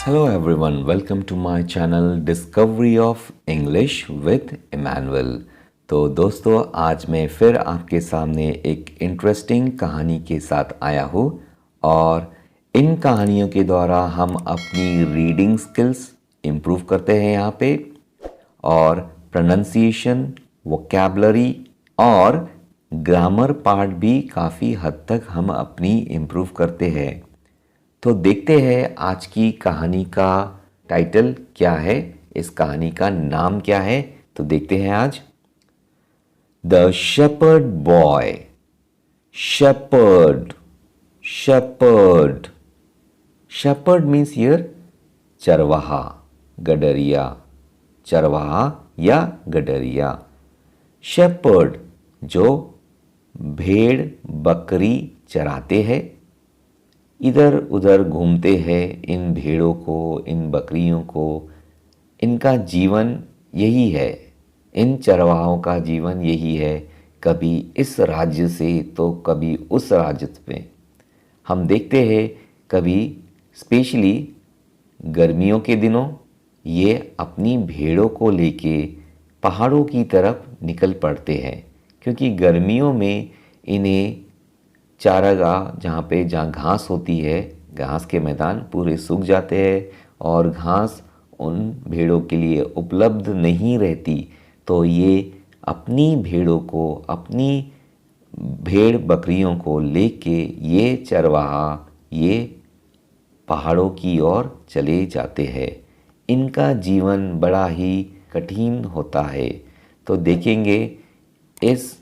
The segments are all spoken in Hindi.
Hello everyone, welcome to my channel Discovery of English with Emmanuel। तो दोस्तों आज मैं फिर आपके सामने एक इंटरेस्टिंग कहानी के साथ आया हूँ और इन कहानियों के द्वारा हम अपनी रीडिंग स्किल्स इम्प्रूव करते हैं यहाँ पे और प्रोनंसिएशन, वोकैबुलरी और ग्रामर पार्ट भी काफ़ी हद तक हम अपनी इम्प्रूव करते हैं। तो देखते हैं आज की कहानी का टाइटल क्या है, इस कहानी का नाम क्या है। तो देखते हैं आज। The shepherd boy. Shepherd, shepherd, shepherd means here चरवाहा, गडरिया, चरवाहा या गडरिया। शेपर्ड जो भेड़ बकरी चराते हैं, इधर उधर घूमते हैं, इन भेड़ों को, इन बकरियों को, इनका जीवन यही है, इन चरवाहों का जीवन यही है, कभी इस राज्य से तो कभी उस राज्य में। हम देखते हैं कभी स्पेशली गर्मियों के दिनों ये अपनी भेड़ों को लेके पहाड़ों की तरफ निकल पड़ते हैं, क्योंकि गर्मियों में इन्हें चारागाह जहाँ घास होती है, घास के मैदान पूरे सूख जाते हैं और घास उन भेड़ों के लिए उपलब्ध नहीं रहती, तो ये अपनी भेड़ों को, अपनी भेड़ बकरियों को लेके ये चरवाहा ये पहाड़ों की ओर चले जाते हैं। इनका जीवन बड़ा ही कठिन होता है। तो देखेंगे इस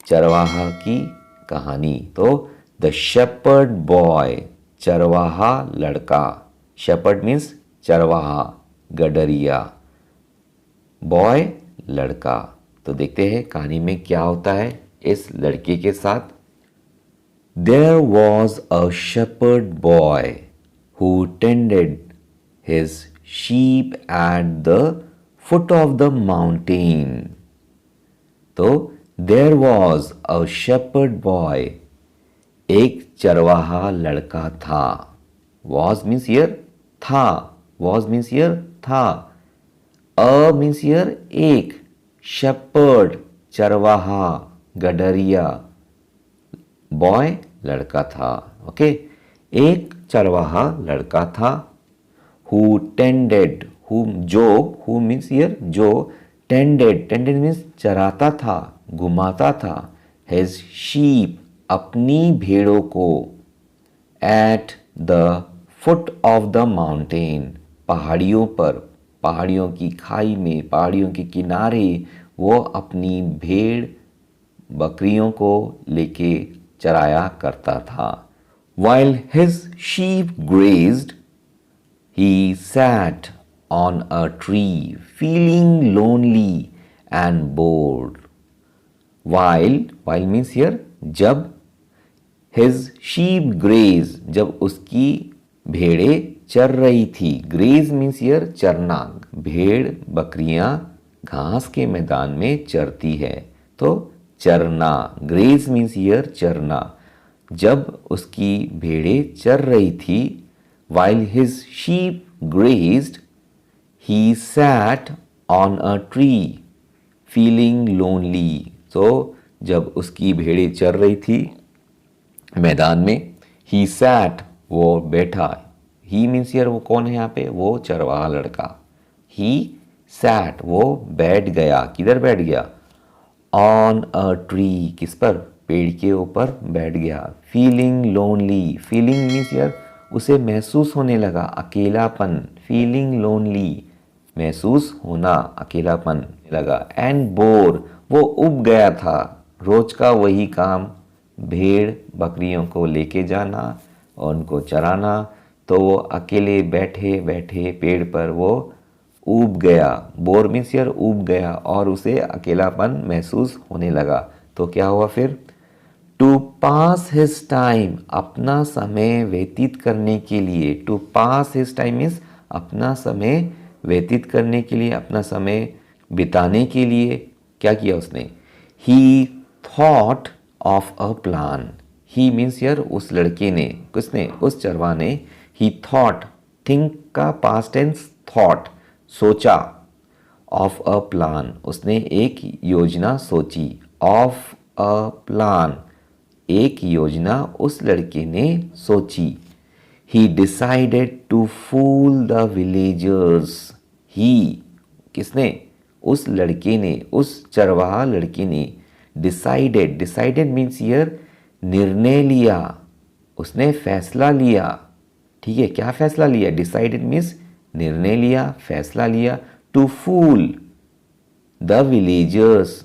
चरवाहा की कहानी। तो द शेपर्ड बॉय, चरवाहा लड़का। शेपर्ड मीन्स चरवाहा, गडरिया, बॉय लड़का। तो देखते हैं कहानी में क्या होता है इस लड़के के साथ। There was a shepherd boy who tended his sheep at the foot of the mountain. तो There was a shepherd boy, एक चरवाहा लड़का था। Was means here था, was means here था, a means here एक, shepherd चरवाहा, गडरिया, boy लड़का था। ओके, एक चरवाहा लड़का था। Who tended, who means here जो, tended means चराता था, घुमाता था, his sheep अपनी भेड़ों को, at the foot of the mountain पहाड़ियों पर, पहाड़ियों की खाई में, पहाड़ियों के किनारे वो अपनी भेड़ बकरियों को लेके चराया करता था। While his sheep grazed, he sat on a tree feeling lonely and bored. While means here जब, his sheep graze जब उसकी भेड़ें चर रही थी, graze means here चरना, भेड़ बकरियां घास के मैदान में चरती है, तो चरना, graze means here चरना। जब उसकी भेड़ें चर रही थी, while his sheep grazed, he sat on a tree feeling lonely. तो जब उसकी भेड़ें चर रही थी मैदान में, he sat वो बैठा, he means here वो कौन है यहाँ पे, वो चरवाहा लड़का। he sat वो बैठ गया, किधर बैठ गया, on a tree किस पर, पेड़ के ऊपर बैठ गया। feeling lonely, feeling means here उसे महसूस होने लगा अकेलापन, feeling lonely महसूस होना, अकेलापन लगा। and bore वो उब गया था, रोज का वही काम, भेड़ बकरियों को लेके जाना और उनको चराना, तो वो अकेले बैठे बैठे पेड़ पर वो ऊब गया। बोर मीन्स हियर ऊब गया और उसे अकेलापन महसूस होने लगा। तो क्या हुआ फिर, टू पास हिज टाइम अपना समय व्यतीत करने के लिए, to pass his time means अपना समय व्यतीत करने के लिए, अपना समय बिताने के लिए क्या किया उसने, ही thought of a plan. He means here उस लड़के ने, किसने, उस चरवा ने, ही थॉट थिंक का पास्ट टेंस थॉट, सोचा। ऑफ अ प्लान, उसने एक योजना सोची। ऑफ अ प्लान, एक योजना उस लड़के ने सोची। He decided to fool the villagers. He, किसने? उस लड़के ने, उस चरवाहा लड़के ने डिसाइडेड, डिसाइडेड मीन्स हियर निर्णय लिया, उसने फैसला लिया। ठीक है, क्या फैसला लिया? डिसाइडेड मीन्स निर्णय लिया, फैसला लिया। To fool the villagers,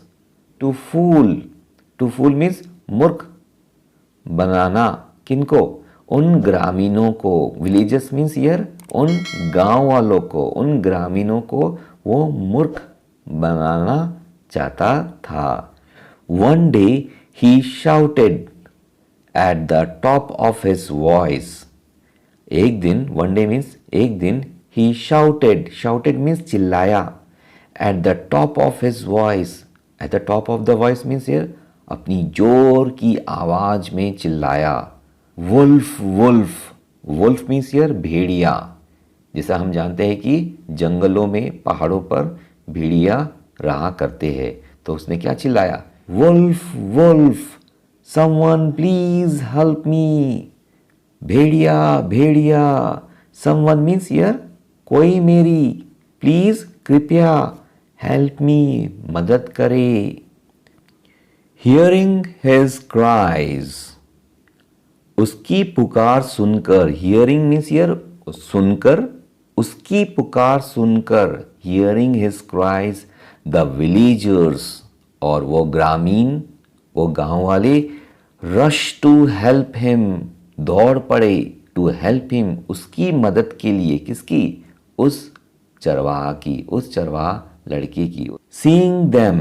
to fool, to fool means मूर्ख बनाना। किनको? उन ग्रामीणों को। विलेजर्स मीन्स हियर उन गांव वालों को, उन ग्रामीणों को वो मूर्ख बनाना चाहता था। One day he shouted at the top of his voice. एक दिन, वन डे मीन्स एक दिन, ही शाउटेड, शाउटेड मीन्स चिल्लाया। At the top of his voice, at the top of the voice means here अपनी जोर की आवाज में चिल्लाया। Wolf, wolf, wolf means here भेड़िया। जैसा हम जानते हैं कि जंगलों में, पहाड़ों पर भेड़िया रहा करते हैं, तो उसने क्या चिल्लाया? Wolf, wolf, someone please help me. भेड़िया, भेड़िया, समवन मीन्स हियर कोई मेरी, प्लीज कृपया, हेल्प मी मदद करे। हियरिंग हिज क्राइज, उसकी पुकार सुनकर। हियरिंग मीन्स हियर सुनकर, उसकी पुकार सुनकर। Hearing his cries the villagers, और वो ग्रामीण, वो गांव वाले, रश टू हेल्प हिम, दौड़ पड़े। टू हेल्प हिम, उसकी मदद के लिए। किसकी? उस चरवाहा की, उस चरवाहा लड़के की। Seeing them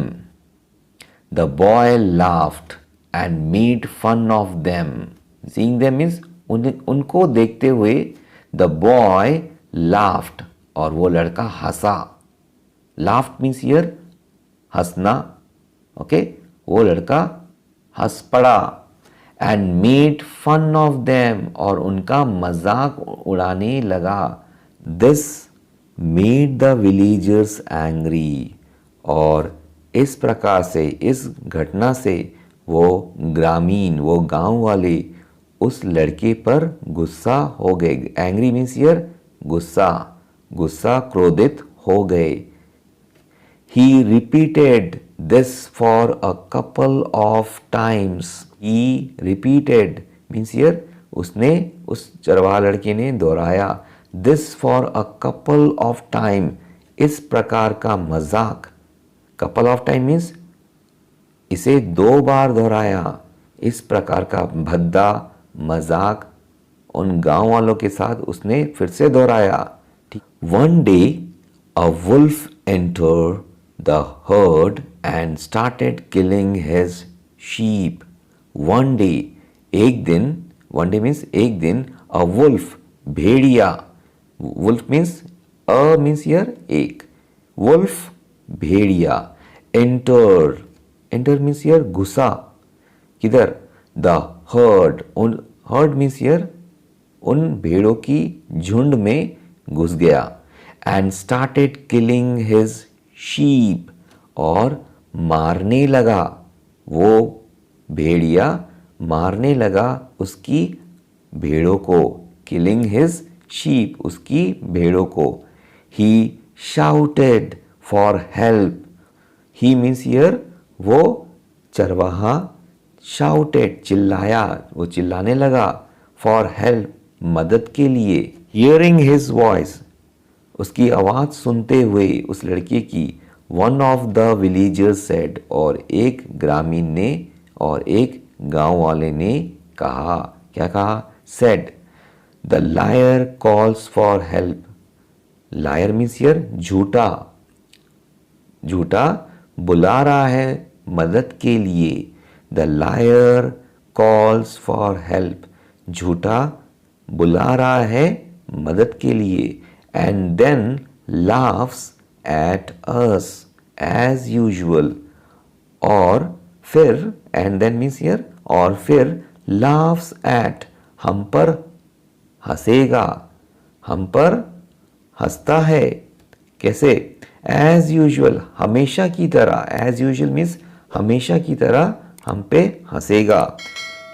the boy laughed and made fun of them. Seeing them means उनको देखते हुए, द बॉय लाफ्ड, और वो लड़का हंसा। लाफ्ड मीन्स हियर हंसना, ओके, वो लड़का हंस पड़ा। And made fun of them, और उनका मजाक उड़ाने लगा। This made the villagers angry, और इस प्रकार से, इस घटना से वो ग्रामीण, वो गांव वाले उस लड़के पर गुस्सा हो गए। एंग्री मीन्स हियर गुस्सा, गुस्सा, क्रोधित हो गए। He repeated this for a couple of times. He repeated means here उसने, उस चरवाहा लड़के ने दोहराया। This for a couple of time, इस प्रकार का मजाक। couple of time means इसे 2 बार दोहराया। इस प्रकार का भद्दा मजाक उन गांव वालों के साथ उसने फिर से दोहराया। One day a wolf entered the herd and started killing his sheep. One day, एक दिन, one day means एक दिन, a wolf, Bhediya, wolf means a means here एक, wolf Bhediya, enter means here घुसा, किधर? the herd, herd means here उन भेड़ों की झुंड में घुस गया। and started killing his sheep, और मारने लगा। वो भेड़िया मारने लगा उसकी भेड़ों को। killing his sheep, उसकी भेड़ों को। he shouted for help, he means here वो चरवाहा, shouted चिल्लाया, वो चिल्लाने लगा, for help मदद के लिए। hearing his voice, उसकी आवाज़ सुनते हुए उस लड़के की, one of the villagers said, और एक ग्रामीण ने, और एक गांव वाले ने कहा। क्या कहा? Said the liar calls for help. Liar means here झूठा, झूठा बुला रहा है मदद के लिए। The liar calls for help, झूठा बुला रहा है मदद के लिए। And then laughs at us as usual, और फिर, and then means here, और फिर laughs at, हम पर हंसेगा। हम पर हंसता है। कैसे? एज यूजुअल, हमेशा की तरह। एज यूजुअल मीन्स हमेशा की तरह हम पे हंसेगा।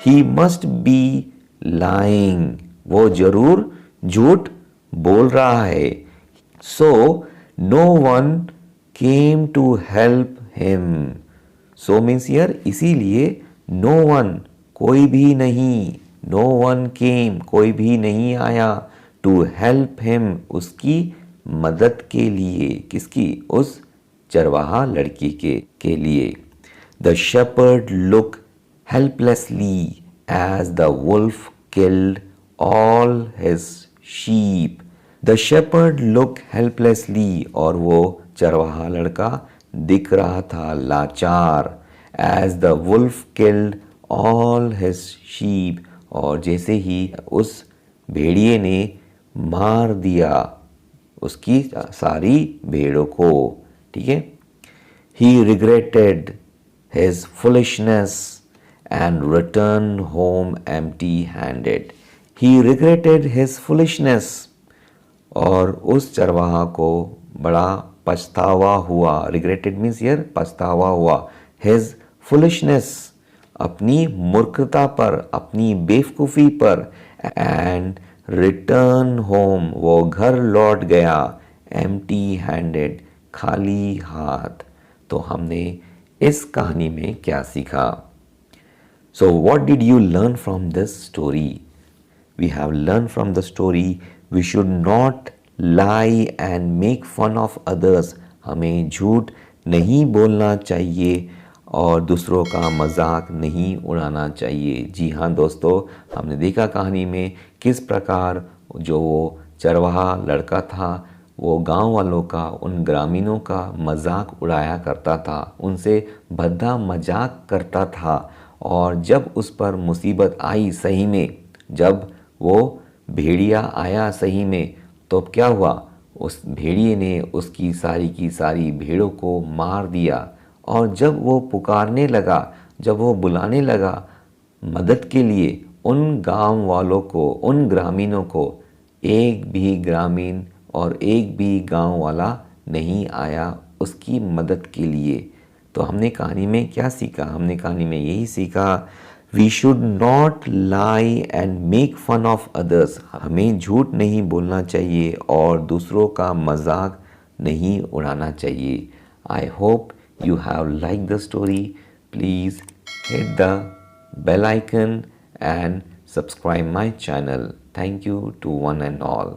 ही मस्ट बी लाइंग, वो जरूर झूठ बोल रहा है। So no one came to help him. So means here इसीलिए नो वन, कोई भी नहीं, नो वन केम, कोई भी नहीं आया, टू हेल्प हिम, उसकी मदद के लिए। किसकी? उस चरवाहा लड़की के लिए। The shepherd looked helplessly as the wolf killed all his sheep. The shepherd looked helplessly, और वो चरवाहा लड़का दिख रहा था लाचार। As the wolf killed all his sheep, और जैसे ही उस भेड़िए ने मार दिया उसकी सारी भेड़ों को। ठीक है। He regretted his foolishness and returned home empty-handed. He regretted his foolishness, और उस चरवाहा को बड़ा पछतावा हुआ। Regretted means here पछतावा हुआ। His foolishness, अपनी मूर्खता पर, अपनी बेवकूफ़ी पर। And return home, वो घर लौट गया। empty-handed, खाली हाथ। तो हमने इस कहानी में क्या सीखा? So what did you learn from this story? We have learned from the story we should not lie and make fun of others. हमें झूठ नहीं बोलना चाहिए और दूसरों का मजाक नहीं उड़ाना चाहिए। जी हाँ दोस्तों, हमने देखा कहानी में किस प्रकार जो वो चरवाहा लड़का था वो गांव वालों का, उन ग्रामीणों का मजाक उड़ाया करता था, उनसे भद्दा मजाक करता था। और जब उस पर मुसीबत आई सही में, जब वो भेड़िया आया सही में, तो क्या हुआ? उस भेड़िए ने उसकी सारी की सारी भेड़ों को मार दिया। और जब वो पुकारने लगा, जब वो बुलाने लगा मदद के लिए उन गांव वालों को, उन ग्रामीणों को, एक भी ग्रामीण और एक भी गांव वाला नहीं आया उसकी मदद के लिए। तो हमने कहानी में क्या सीखा? हमने कहानी में यही सीखा, we should not lie and make fun of others. हमें झूठ नहीं बोलना चाहिए और दूसरों का मजाक नहीं उड़ाना चाहिए। I hope you have liked the story. Please hit the bell icon and subscribe my channel. Thank you to one and all.